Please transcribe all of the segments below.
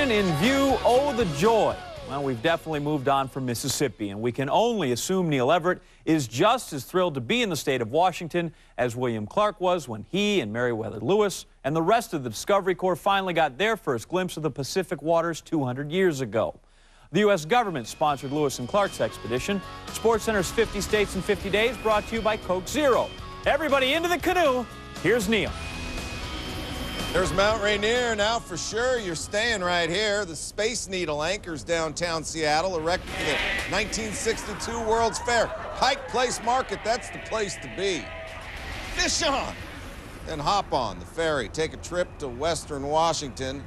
Washington in view, oh the joy. Well, we've definitely moved on from Mississippi, and we can only assume Neil Everett is just as thrilled to be in the state of Washington as William Clark was when he and Meriwether Lewis and the rest of the Discovery Corps finally got their first glimpse of the Pacific waters 200 years ago. The U.S. government sponsored Lewis and Clark's expedition. SportsCenter's 50 States in 50 Days, brought to you by Coke Zero. Everybody into the canoe. Here's Neil. There's Mount Rainier. Now for sure you're staying right here. The Space Needle anchors downtown Seattle, erected for the 1962 World's Fair. Pike Place Market, that's the place to be. Fish on, then hop on the ferry. Take a trip to Western Washington.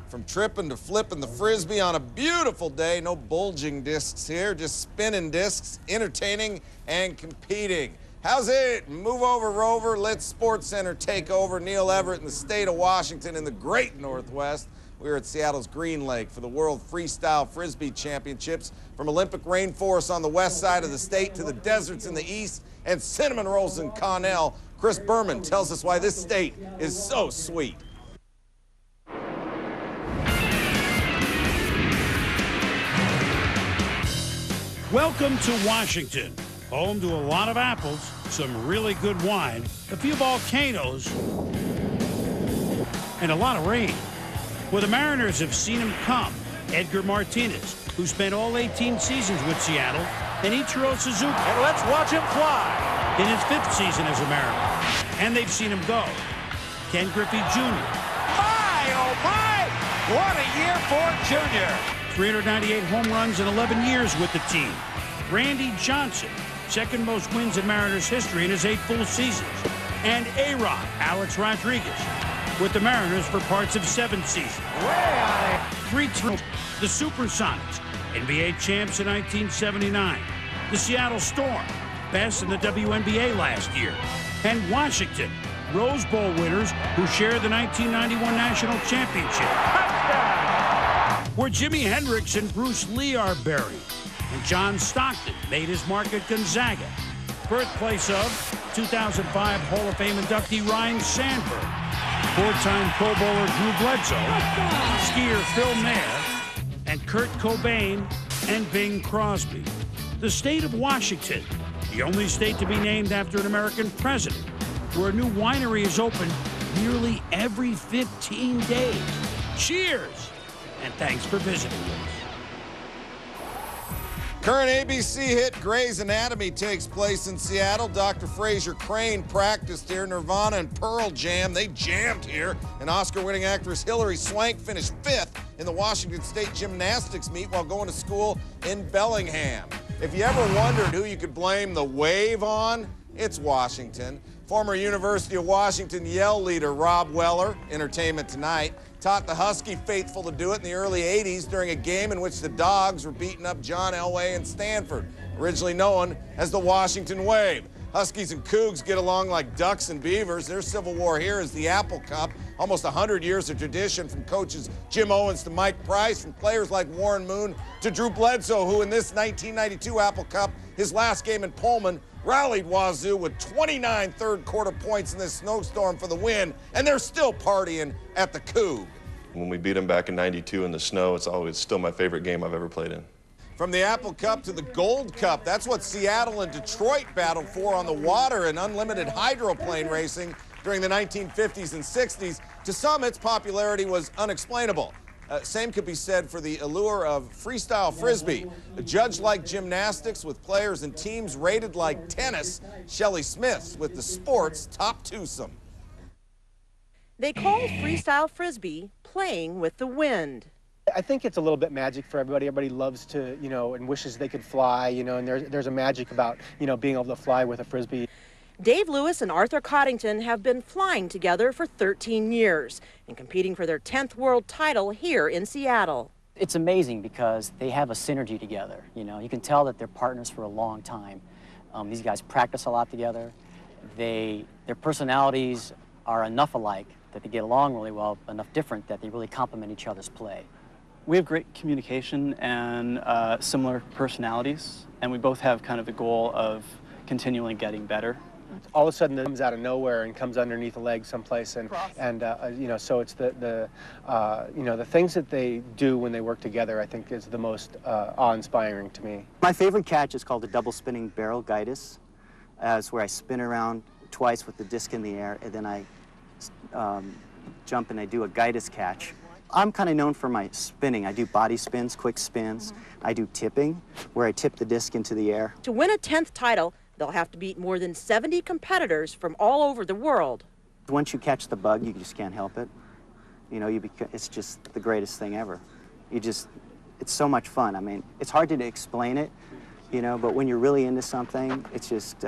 From tripping to flipping the Frisbee on a beautiful day. No bulging discs here, just spinning discs, entertaining and competing. How's it? Move over, Rover. Let SportsCenter take over. Neil Everett in the state of Washington in the great Northwest. We're at Seattle's Green Lake for the World Freestyle Frisbee Championships. From Olympic rainforests on the west side of the state to the deserts in the east and cinnamon rolls in Connell, Chris Berman tells us why this state is so sweet. Welcome to Washington, home to a lot of apples, some really good wine, a few volcanoes, and a lot of rain. Well, the Mariners have seen him come. Edgar Martinez, who spent all 18 seasons with Seattle, and Ichiro Suzuki. And let's watch him fly. In his 5th season as a Mariner. And they've seen him go. Ken Griffey Jr. My, oh my! What a year for Junior. 398 home runs in 11 years with the team. Randy Johnson, second most wins in Mariners history in his 8 full seasons. And A-Rod, Alex Rodriguez, with the Mariners for parts of 7 seasons. Way on it. 3 the Supersonics, NBA champs in 1979. The Seattle Storm, best in the WNBA last year. And Washington, Rose Bowl winners who share the 1991 National Championship. Touchdown. Where Jimi Hendrix and Bruce Lee are buried. And John Stockton made his mark at Gonzaga, birthplace of 2005 Hall of Fame inductee Ryan Sandberg, 4-time Pro Bowler Drew Bledsoe, skier Phil Mayer, and Kurt Cobain and Bing Crosby. The state of Washington, the only state to be named after an American president, where a new winery is open nearly every 15 days. Cheers, and thanks for visiting us. Current ABC hit Grey's Anatomy takes place in Seattle. Dr. Fraser Crane practiced here. Nirvana and Pearl Jam, they jammed here. And Oscar-winning actress Hilary Swank finished 5th in the Washington State Gymnastics meet while going to school in Bellingham. If you ever wondered who you could blame the wave on, it's Washington. Former University of Washington Yell leader Rob Weller, Entertainment Tonight, taught the Husky faithful to do it in the early 80s during a game in which the Dogs were beating up John Elway and Stanford, originally known as the Washington Wave. Huskies and Cougs get along like ducks and beavers. Their civil war here is the Apple Cup, almost 100 years of tradition from coaches Jim Owens to Mike Price, from players like Warren Moon to Drew Bledsoe, who in this 1992 Apple Cup, his last game in Pullman, rallied Wazoo with 29 third-quarter points in this snowstorm for the win, and they're still partying at the Coug. When we beat them back in '92 in the snow, it's always still my favorite game I've ever played in. From the Apple Cup to the Gold Cup, that's what Seattle and Detroit battled for on the water in unlimited hydroplane racing during the 1950s and 60s. To some, its popularity was unexplainable. Same could be said for the allure of freestyle frisbee. Judged like gymnastics with players and teams rated like tennis, Shelley Smith's with the sport's top twosome. They call freestyle frisbee playing with the wind. I think it's a little bit magic for everybody. Everybody loves to, and wishes they could fly, and there's a magic about, being able to fly with a frisbee. Dave Lewis and Arthur Coddington have been flying together for 13 years and competing for their 10th world title here in Seattle. It's amazing because they have a synergy together. You can tell that they're partners for a long time. These guys practice a lot together. Their personalities are enough alike that they get along really well, enough different that they really complement each other's play. We have great communication and similar personalities, and we both have kind of the goal of continually getting better. all of a sudden it comes out of nowhere and comes underneath the leg someplace, and you know, so it's the you know, the things that they do when they work together, I think, is the most awe-inspiring to me. My favorite catch is called a double spinning barrel guidus. It's where I spin around twice with the disc in the air, and then I jump and I do a guidus catch. I'm kind of known for my spinning. I do body spins, quick spins. I do tipping, where I tip the disc into the air. To win a 10th title, they'll have to beat more than 70 competitors from all over the world. Once you catch the bug, you just can't help it. You know, it's just the greatest thing ever. It's so much fun. I mean, it's hard to explain it, you know, but when you're really into something, it's just,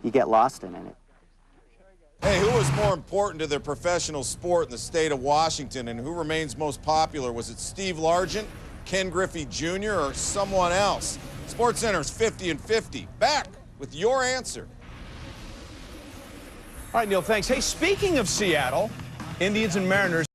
you get lost in it. Hey, who was more important to their professional sport in the state of Washington, and who remains most popular? Was it Steve Largent, Ken Griffey Jr., or someone else? SportsCenter's 50 and 50. Back with your answer. All right, Neil, thanks. Hey, speaking of Seattle, Indians and Mariners.